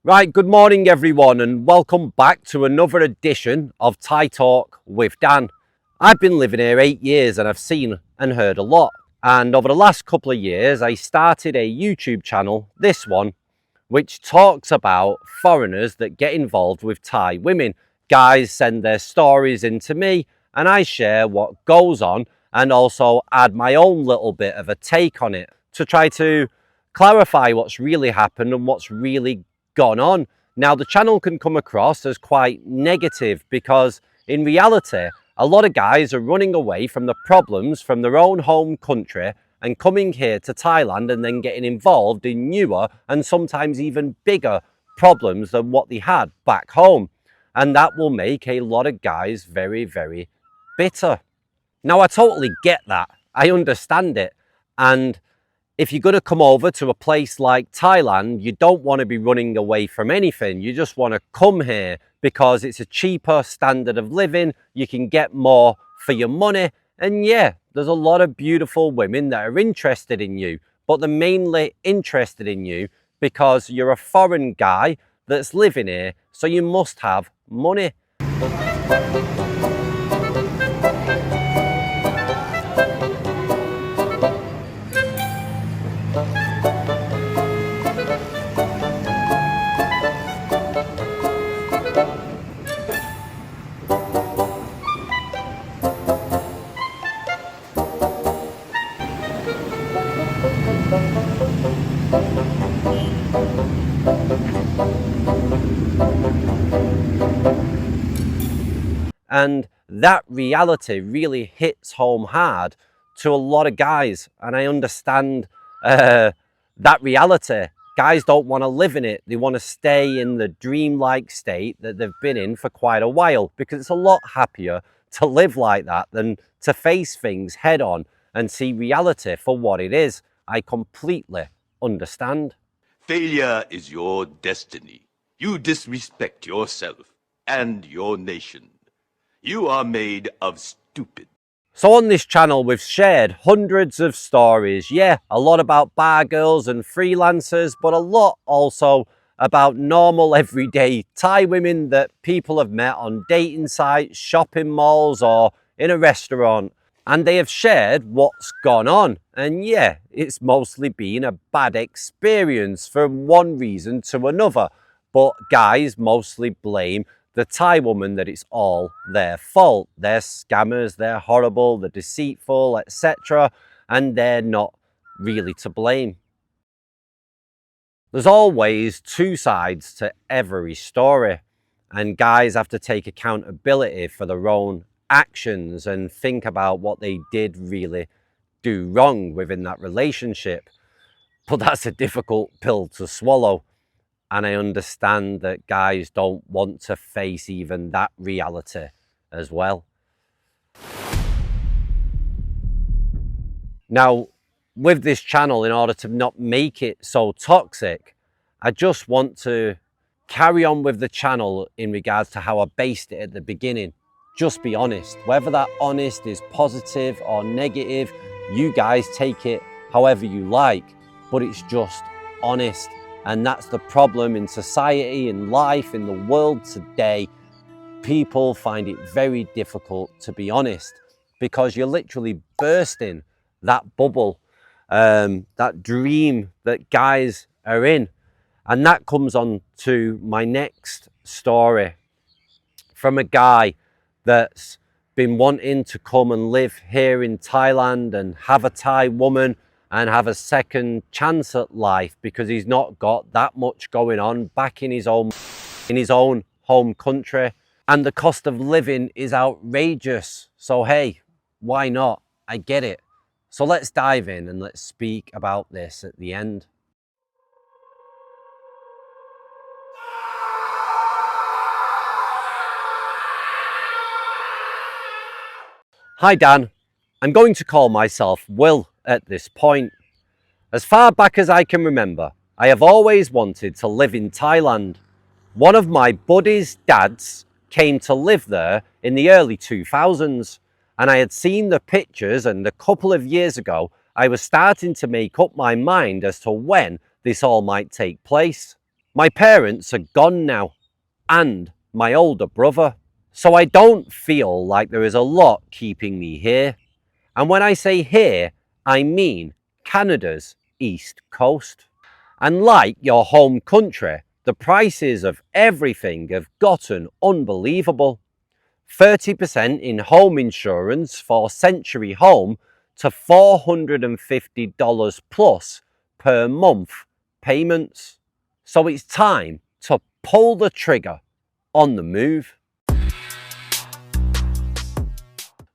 Right, good morning everyone and welcome back to another edition of Thai Talk with Dan. I've been living here 8 years and I've seen and heard a lot. And over the last couple of years, I started a YouTube channel, this one, which talks about foreigners that get involved with Thai women. Guys send their stories in to me and I share what goes on and also add my own little bit of a take on it to try to clarify what's really happened and what's really gone on. Now, the channel can come across as quite negative because in reality, a lot of guys are running away from the problems from their own home country and coming here to Thailand and then getting involved in newer and sometimes even bigger problems than what they had back home. And that will make a lot of guys very, very bitter. Now, I totally get that. I understand it. And if you're going to come over to a place like Thailand, you don't want to be running away from anything. You just want to come here because it's a cheaper standard of living. You can get more for your money. And yeah, there's a lot of beautiful women that are interested in you, but they're mainly interested in you because you're a foreign guy that's living here. So you must have money. And that reality really hits home hard to a lot of guys. And I understand that reality. Guys don't want to live in it. They want to stay in the dreamlike state that they've been in for quite a while because it's a lot happier to live like that than to face things head on and see reality for what it is. I completely understand. Failure is your destiny. You disrespect yourself and your nation. You are made of stupid. So on this channel, we've shared hundreds of stories. Yeah, a lot about bar girls and freelancers, but a lot also about normal everyday Thai women that people have met on dating sites, shopping malls, or in a restaurant. And they have shared what's gone on. And yeah, it's mostly been a bad experience from one reason to another. But guys mostly blame the Thai woman that it's all their fault. They're scammers, they're horrible, they're deceitful, etc. And they're not really to blame. There's always two sides to every story. And guys have to take accountability for their own actions and think about what they did really do wrong within that relationship. But that's a difficult pill to swallow. And I understand that guys don't want to face even that reality as well. Now, with this channel, in order to not make it so toxic, I just want to carry on with the channel in regards to how I based it at the beginning. Just be honest. Whether that honest is positive or negative, you guys take it however you like, but it's just honest. And that's the problem in society, in life, in the world today. People find it very difficult to be honest because you're literally bursting that bubble, that dream that guys are in. And that comes on to my next story from a guy that's been wanting to come and live here in Thailand and have a Thai woman and have a second chance at life because he's not got that much going on back in his own home country. And the cost of living is outrageous. So hey, why not? I get it. So let's dive in and let's speak about this at the end. Hi Dan, I'm going to call myself Will at this point. As far back as I can remember, I have always wanted to live in Thailand. One of my buddies' dads came to live there in the early 2000s, and I had seen the pictures, and a couple of years ago, I was starting to make up my mind as to when this all might take place. My parents are gone now, and my older brother, so I don't feel like there is a lot keeping me here. And when I say here, I mean Canada's East Coast. And like your home country, the prices of everything have gotten unbelievable. 30% in home insurance for Century Home to $450 plus per month payments. So it's time to pull the trigger on the move.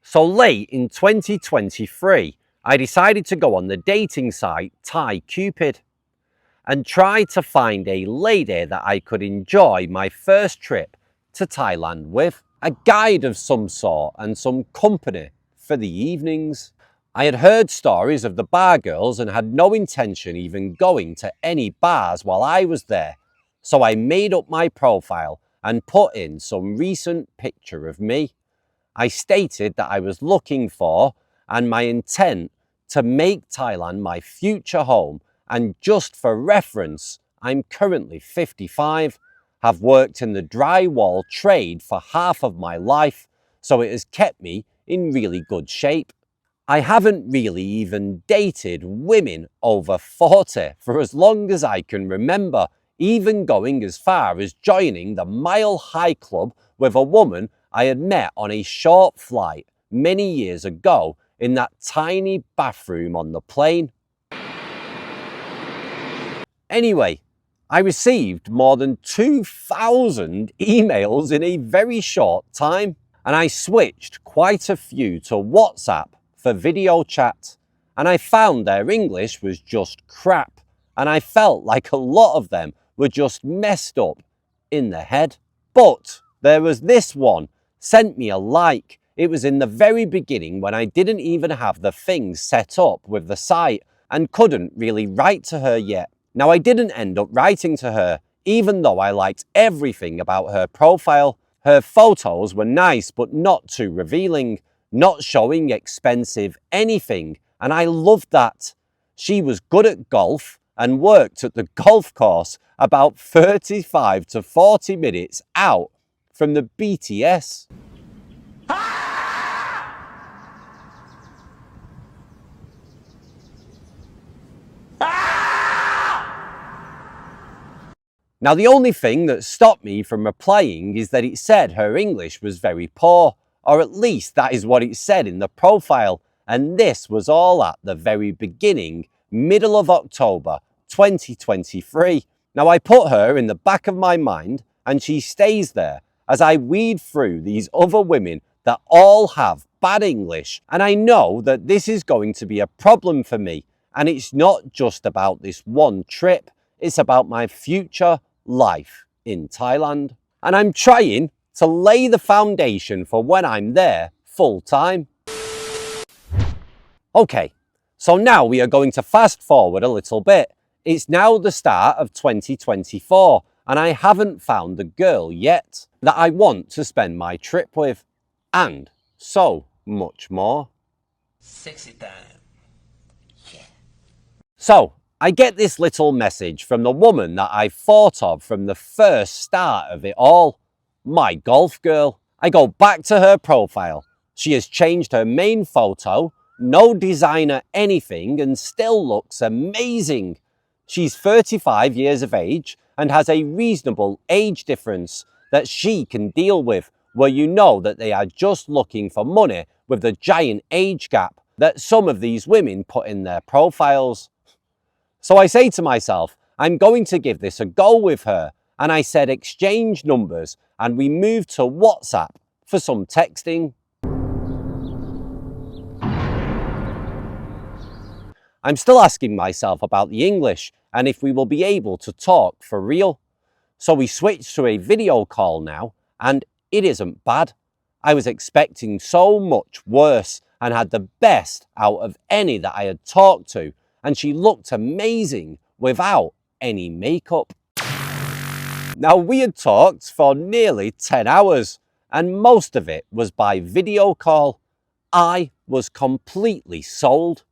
So late in 2023, I decided to go on the dating site ThaiCupid and try to find a lady that I could enjoy my first trip to Thailand with. A guide of some sort and some company for the evenings. I had heard stories of the bar girls and had no intention even going to any bars while I was there. So I made up my profile and put in some recent picture of me. I stated that I was looking for and my intent to make Thailand my future home, and just for reference, I'm currently 55, have worked in the drywall trade for half of my life, so it has kept me in really good shape. I haven't really even dated women over 40 for as long as I can remember, even going as far as joining the Mile High Club with a woman I had met on a short flight many years ago in that tiny bathroom on the plane. Anyway, I received more than 2,000 emails in a very short time, and I switched quite a few to WhatsApp for video chat, and I found their English was just crap, and I felt like a lot of them were just messed up in the head. But there was this one, sent me a like. It was in the very beginning when I didn't even have the things set up with the site and couldn't really write to her yet. Now, I didn't end up writing to her, even though I liked everything about her profile. Her photos were nice, but not too revealing, not showing expensive anything, and I loved that. She was good at golf and worked at the golf course about 35 to 40 minutes out from the BTS. Now, the only thing that stopped me from replying is that it said her English was very poor, or at least that is what it said in the profile, and this was all at the very beginning, middle of October 2023. Now, I put her in the back of my mind, and she stays there as I weed through these other women that all have bad English, and I know that this is going to be a problem for me, and it's not just about this one trip, it's about my future life in Thailand. And I'm trying to lay the foundation for when I'm there full time. Okay, so now we are going to fast forward a little bit. It's now the start of 2024 and I haven't found the girl yet that I want to spend my trip with. And so much more. Sexy time. Yeah. So, I get this little message from the woman that I thought of from the first start of it all, my golf girl. I go back to her profile. She has changed her main photo, no designer anything, and still looks amazing. She's 35 years of age and has a reasonable age difference that she can deal with, where you know that they are just looking for money with the giant age gap that some of these women put in their profiles. So I say to myself, I'm going to give this a go with her, and I said exchange numbers, and we moved to WhatsApp for some texting. I'm still asking myself about the English and if we will be able to talk for real. So we switched to a video call now, and it isn't bad. I was expecting so much worse and had the best out of any that I had talked to, and she looked amazing without any makeup. Now, we had talked for nearly 10 hours, and most of it was by video call. I was completely sold.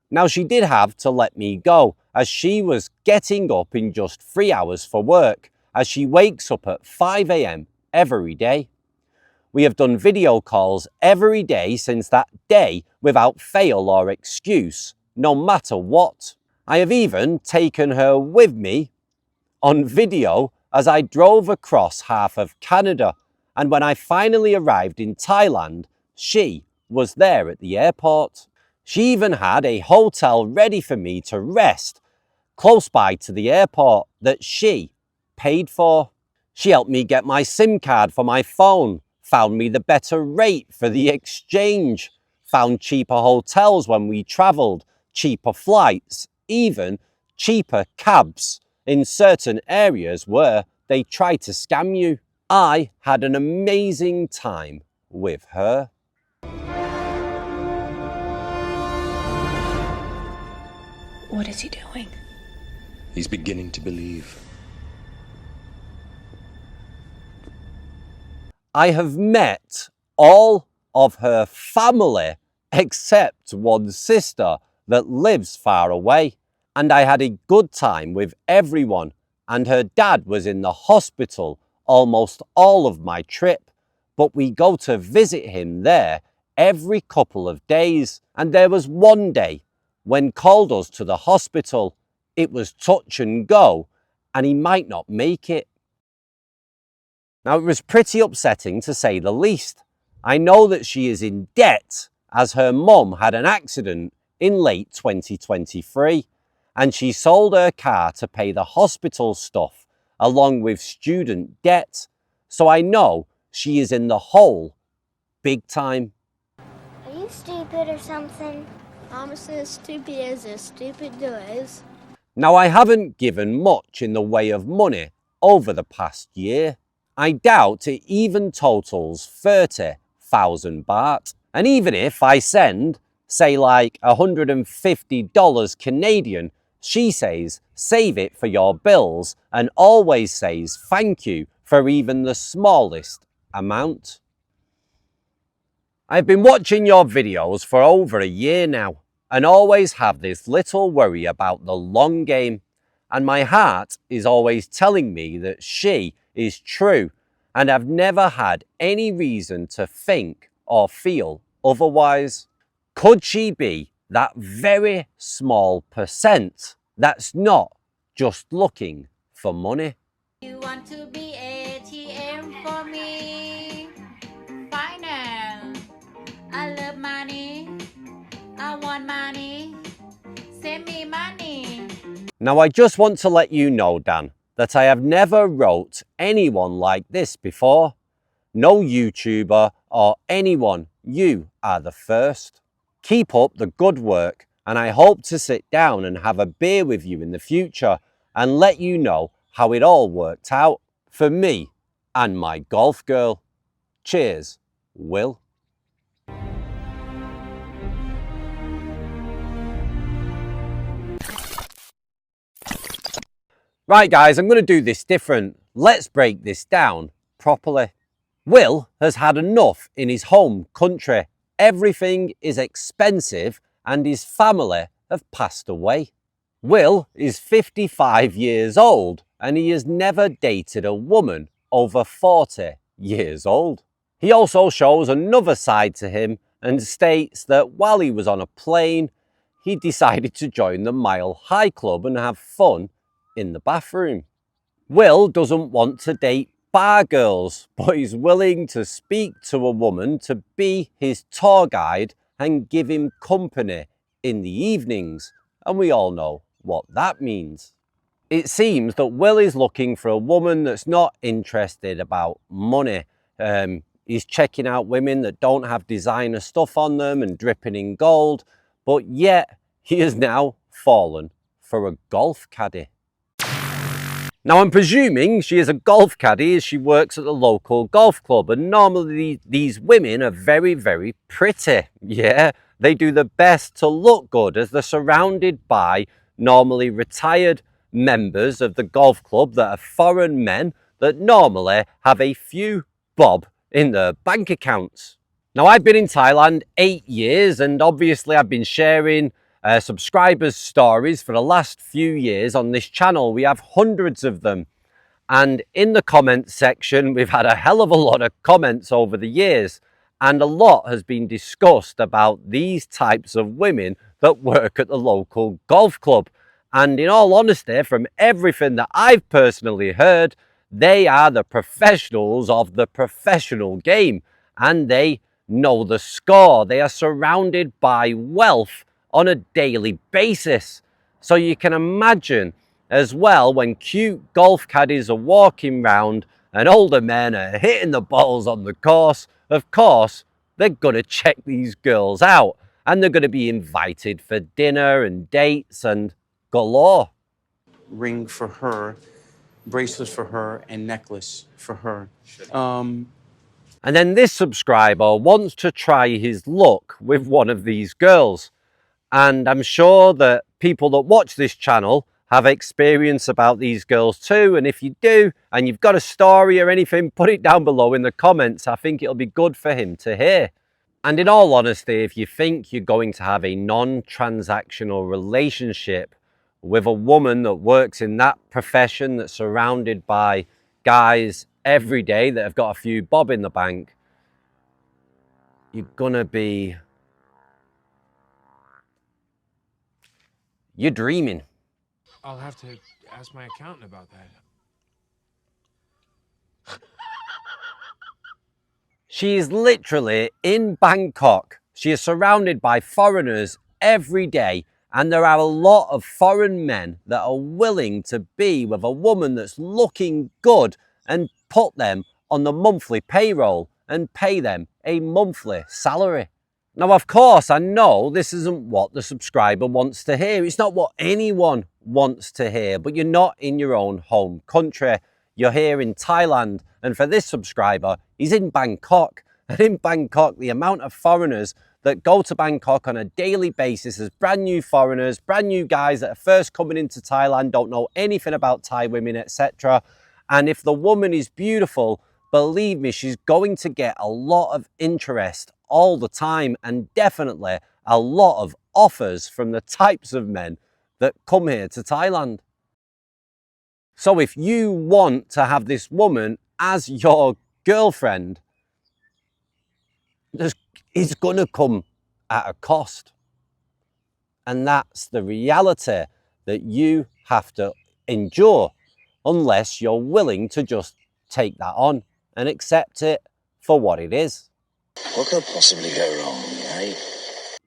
Now, she did have to let me go, as she was getting up in just 3 hours for work, as she wakes up at 5 a.m. every day. We have done video calls every day since that day without fail or excuse, no matter what. I have even taken her with me on video as I drove across half of Canada, and when I finally arrived in Thailand, she was there at the airport. She even had a hotel ready for me to rest close by to the airport that she paid for. She helped me get my SIM card for my phone, found me the better rate for the exchange, found cheaper hotels when we travelled, cheaper flights, even cheaper cabs in certain areas where they try to scam you. I had an amazing time with her. What is he doing? He's beginning to believe. I have met all of her family except one sister that lives far away, and I had a good time with everyone, and her dad was in the hospital almost all of my trip, but we go to visit him there every couple of days, and there was one day when called us to the hospital. It was touch and go, and he might not make it. Now, it was pretty upsetting to say the least. I know that she is in debt as her mum had an accident in late 2023 and she sold her car to pay the hospital stuff along with student debt. So I know she is in the hole big time. Are you stupid or something? I'm as stupid as stupid does. Now, I haven't given much in the way of money over the past year. I doubt it even totals 30,000 baht. And even if I send, say like $150 Canadian, she says, save it for your bills and always says thank you for even the smallest amount. I've been watching your videos for over a year now and always have this little worry about the long game. And my heart is always telling me that she is true, and I've never had any reason to think or feel otherwise. Could she be that very small percent that's not just looking for money? You want to be ATM for me? Finance. I love money. I want money. Send me money. Now, I just want to let you know, Dan, that I have never wrote anyone like this before. No YouTuber or anyone, you are the first. Keep up the good work, and I hope to sit down and have a beer with you in the future and let you know how it all worked out for me and my golf girl. Cheers, Will. Right guys, I'm going to do this different. Let's break this down properly. Will has had enough in his home country. Everything is expensive and his family have passed away. Will is 55 years old and he has never dated a woman over 40 years old. He also shows another side to him and states that while he was on a plane, he decided to join the Mile High Club and have fun in the bathroom. Will doesn't want to date bar girls, but he's willing to speak to a woman to be his tour guide and give him company in the evenings, and we all know what that means. It seems that Will is looking for a woman that's not interested about money. He's checking out women that don't have designer stuff on them and dripping in gold, but yet he has now fallen for a golf caddy. Now, I'm presuming she is a golf caddy as she works at the local golf club, and normally these women are very, very pretty. Yeah, they do their best to look good as they're surrounded by normally retired members of the golf club that are foreign men that normally have a few bob in their bank accounts. Now, I've been in Thailand 8 years, and obviously I've been sharing subscribers' stories for the last few years on this channel. We have hundreds of them. And in the comments section, we've had a hell of a lot of comments over the years, and a lot has been discussed about these types of women that work at the local golf club. And in all honesty, from everything that I've personally heard, they are the professionals of the professional game, and they know the score. They are surrounded by wealth on a daily basis. So you can imagine as well, when cute golf caddies are walking round and older men are hitting the balls on the course, of course, they're going to check these girls out, and they're going to be invited for dinner and dates and galore. Ring for her, bracelet for her, and necklace for her. And then this subscriber wants to try his luck with one of these girls. And I'm sure that people that watch this channel have experience about these girls too. And if you do, and you've got a story or anything, put it down below in the comments. I think it'll be good for him to hear. And in all honesty, if you think you're going to have a non-transactional relationship with a woman that works in that profession, that's surrounded by guys every day that have got a few bob in the bank, you're dreaming. I'll have to ask my accountant about that. She is literally in Bangkok. She is surrounded by foreigners every day, and there are a lot of foreign men that are willing to be with a woman that's looking good and put them on the monthly payroll and pay them a monthly salary. Now, of course, I know this isn't what the subscriber wants to hear. It's not what anyone wants to hear, but you're not in your own home country. You're here in Thailand, and for this subscriber, he's in Bangkok. And in Bangkok, the amount of foreigners that go to Bangkok on a daily basis as brand new foreigners, brand new guys that are first coming into Thailand, don't know anything about Thai women, etc. And if the woman is beautiful, believe me, she's going to get a lot of interest all the time, and definitely a lot of offers from the types of men that come here to Thailand. So if you want to have this woman as your girlfriend, it's going to come at a cost. And that's the reality that you have to endure, unless you're willing to just take that on and accept it for what it is. What could possibly go wrong, eh?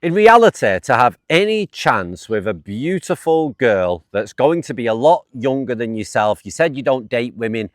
In reality, to have any chance with a beautiful girl that's going to be a lot younger than yourself, you said you don't date women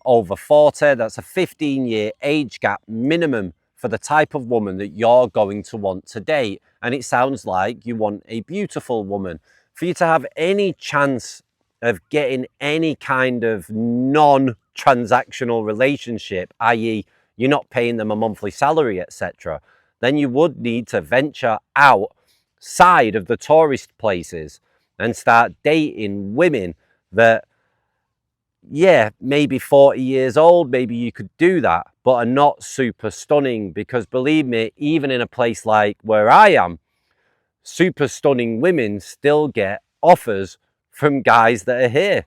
over 40, that's a 15-year age gap minimum for the type of woman that you're going to want to date. And it sounds like you want a beautiful woman. For you to have any chance of getting any kind of non-transactional relationship, i.e. you're not paying them a monthly salary, etc., then you would need to venture outside of the tourist places and start dating women that, yeah, maybe 40 years old, maybe you could do that, but are not super stunning. Because believe me, even in a place like where I am, super stunning women still get offers from guys that are here.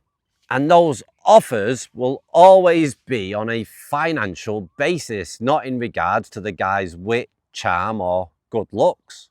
And those offers will always be on a financial basis, not in regards to the guy's wit, charm, or good looks.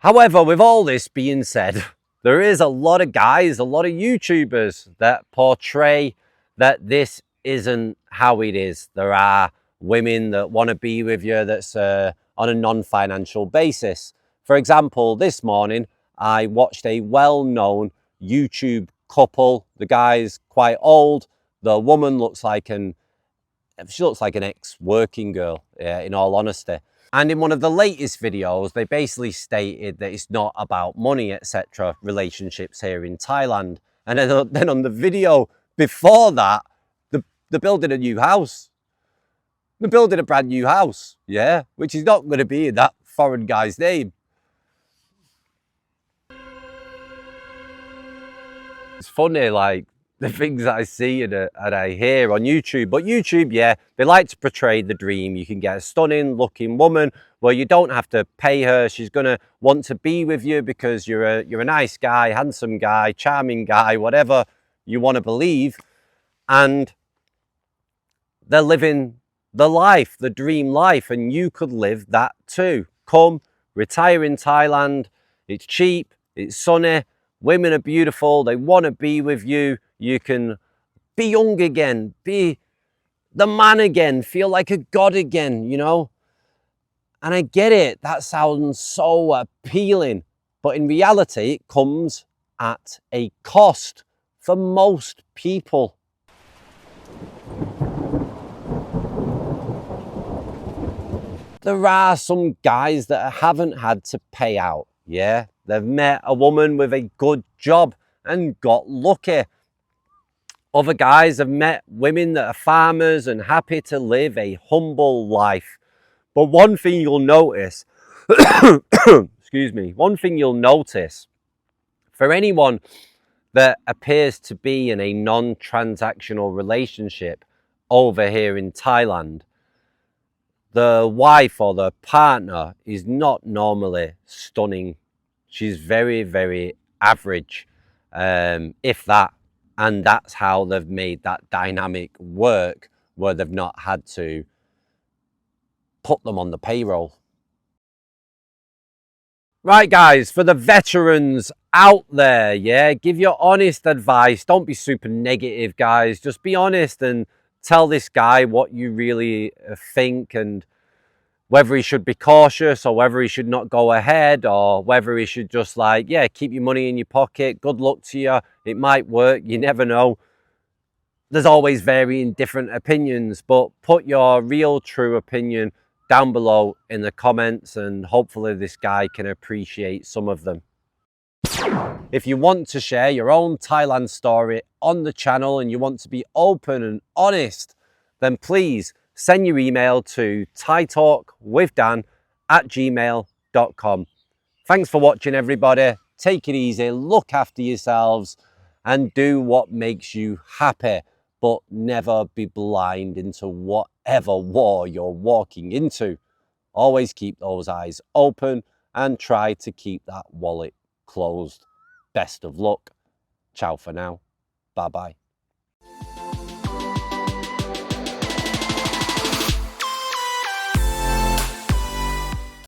However, with all this being said, there is a lot of guys, a lot of YouTubers that portray that this isn't how it is. There are women that want to be with you that's on a non-financial basis. For example, this morning, I watched a well-known YouTube couple. The guy's quite old. The woman looks like an ex-working girl, in all honesty. And in one of the latest videos, they basically stated that it's not about money, etc., relationships here in Thailand. And then on the video before that, they're building a new house. They're building a brand new house, yeah, which is not going to be in that foreign guy's name. It's funny, like, the things that I see and I hear on YouTube. But YouTube, yeah, they like to portray the dream. You can get a stunning looking woman where you don't have to pay her. She's gonna want to be with you because you're a nice guy, handsome guy, charming guy, whatever you want to believe. And they're living the life, the dream life, and you could live that too. Come, retire in Thailand. It's cheap, it's sunny, women are beautiful, they want to be with you. You can be young again, be the man again, feel like a god again, you know? And I get it, that sounds so appealing, but in reality, it comes at a cost for most people. There are some guys that haven't had to pay out, yeah? They've met a woman with a good job and got lucky. Other guys have met women that are farmers and happy to live a humble life. But one thing you'll notice, excuse me, one thing you'll notice for anyone that appears to be in a non-transactional relationship over here in Thailand, the wife or the partner is not normally stunning. She's very, very average, if that. And that's how they've made that dynamic work, where they've not had to put them on the payroll. Right, guys, for the veterans out there, yeah, give your honest advice. Don't be super negative, guys. Just be honest and tell this guy what you really think, and whether he should be cautious or whether he should not go ahead, or whether he should just, like, yeah, keep your money in your pocket. Good luck to you. It might work. You never know. There's always varying different opinions, but put your real true opinion down below in the comments, and hopefully this guy can appreciate some of them. If you want to share your own Thailand story on the channel and you want to be open and honest, then please send your email to thaitalkwithdan@gmail.com. Thanks for watching, everybody. Take it easy, look after yourselves, and do what makes you happy, but never be blind into whatever war you're walking into. Always keep those eyes open and try to keep that wallet closed. Best of luck. Ciao for now. Bye-bye.